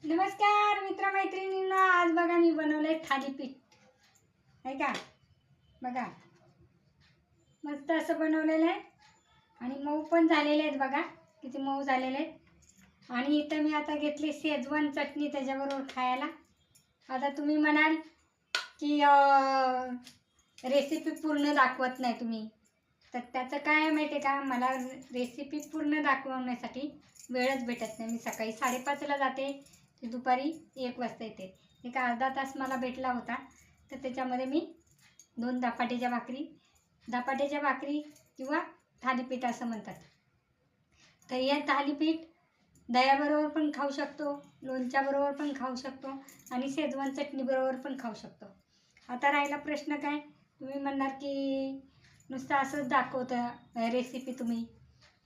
नमस्कार मित्रमैत्रिणींनो, आज बघा मी बनवले थालीपीठ आहे का। बघा मस्त असं बनवलेलं आहे आणि मऊ पण झालेले आहेत। बघा किती मऊ झालेले आहेत। आणि इथं मी आता घेतली शेजवान चटणी त्याच्याबरोबर खायला। आता तुम्ही म्हणाल की रेसिपी पूर्ण दाखवत नाही तुम्ही, तर त्याचं काय आहे माहिती आहे का, मला रेसिपी पूर्ण दाखवण्यासाठी वेळच भेटत नाही। मी सकाळी 5:30ला जाते ते दुपारी 1 वाजता येते। एक अर्धा तास मला भेटला होता, तर त्याच्यामध्ये मी 2 धपाट्याच्या भाकरी किंवा थालीपीठ असं म्हणतात। तर या थालीपीठ दह्याबरोबर पण खाऊ शकतो, लोणच्याबरोबर पण खाऊ शकतो आणि शेजवान चटणीबरोबर पण खाऊ शकतो। आता राहिला प्रश्न काय, तुम्ही म्हणणार की नुसतं असंच दाखवतं रेसिपी तुम्ही,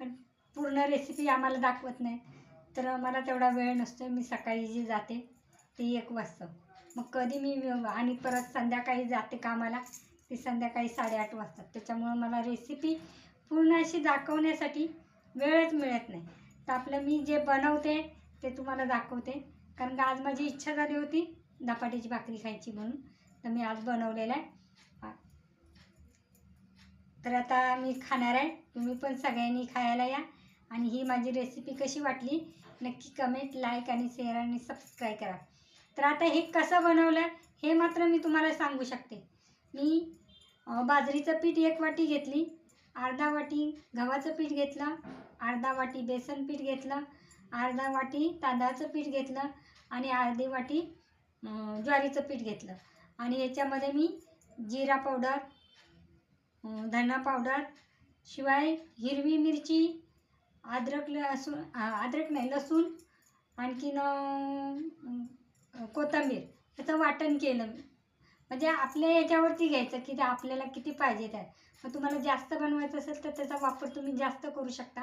पण पूर्ण रेसिपी आम्हाला दाखवत नाही। तर मला तेवढा वेळ नसतो। मी सकाळी जी जाते ते 1 वाजता, मग कधी मी आणि परत संध्याकाळी जाते कामाला, ती संध्याकाळी 8:30 वाजतात। त्याच्यामुळं मला रेसिपी पूर्ण अशी दाखवण्यासाठी वेळच मिळत नाही। तर आपलं मी जे बनवते ते तुम्हाला दाखवते, कारण का आज माझी इच्छा झाली होती धपाट्याची भाकरी खायची म्हणून, तर मी आज बनवलेलं आहे। तर आता मी खाणार आहे, तुम्ही पण सगळ्यांनी खायला या। आणि ही माझी रेसिपी कशी वाटली नक्की कमेंट, लाईक आणि शेअर आणि सबस्क्राईब करा। तर आता हे कसं बनवलं हे मात्र मी तुम्हाला सांगू शकते। मी बाजरीचं पीठ 1 वाटी घेतली, अर्धा वाटी गव्हाचं पीठ घेतलं, अर्धा वाटी बेसन पीठ घेतलं, अर्धा वाटी तांदळाचं पीठ घेतलं आणि अर्धी वाटी ज्वारीचं पीठ घेतलं। आणि याच्यामध्ये मी जिरा पावडर, धना पावडर, शिवाय हिरवी मिरची, अद्रक नाही लसूण, आणखीन कोथिंबीर याचं वाटण केलं। म्हणजे आपल्या याच्यावरती घ्यायचं की ते आपल्याला किती पाहिजे त्या। मग तुम्हाला जास्त बनवायचं असेल तर त्याचा वापर तुम्ही जास्त करू शकता।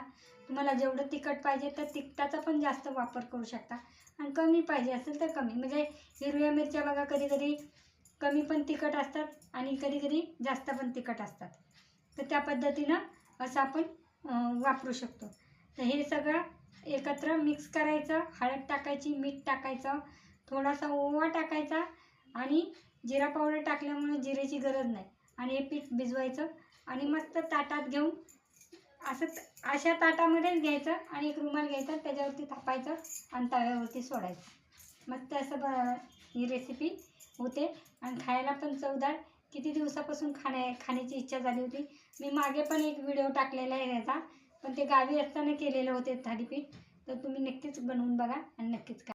तुम्हाला जेवढं तिखट पाहिजे तर तिखटाचा पण जास्त वापर करू शकता, आणि कमी पाहिजे असेल तर कमी। म्हणजे हिरव्या मिरच्या बघा कधी कधी कमी पण तिखट असतात आणि कधी कधी जास्त पण तिखट असतात, तर त्या पद्धतीनं असं आपण वापरू शकतो। तर हे सगळं एकत्र मिक्स करायचं, हळद टाकायची, मीठ टाकायचं, थोडासा ओवा टाकायचा आणि जिरा पावडर टाकल्यामुळे जिऱ्याची गरज नाही। आणि हे पीठ भिजवायचं आणि मस्त ताटात घेऊन असं अशा ताटामध्येच घ्यायचं आणि एक रुमाल घ्यायचा, त्याच्यावरती थापायचं आणि तव्यावरती सोडायचं। मस्त असं ही रेसिपी होते आणि खायला पण चवदार। किती दिवसापासून खाण्याची इच्छा झाली होती। मी मागे पण एक व्हिडिओ टाकलेला आहे याचा, पण ते गावी असताना केलेलं होते थालीपीठ। तर तुम्ही नक्कीच बनवून बघा आणि नक्कीच खा।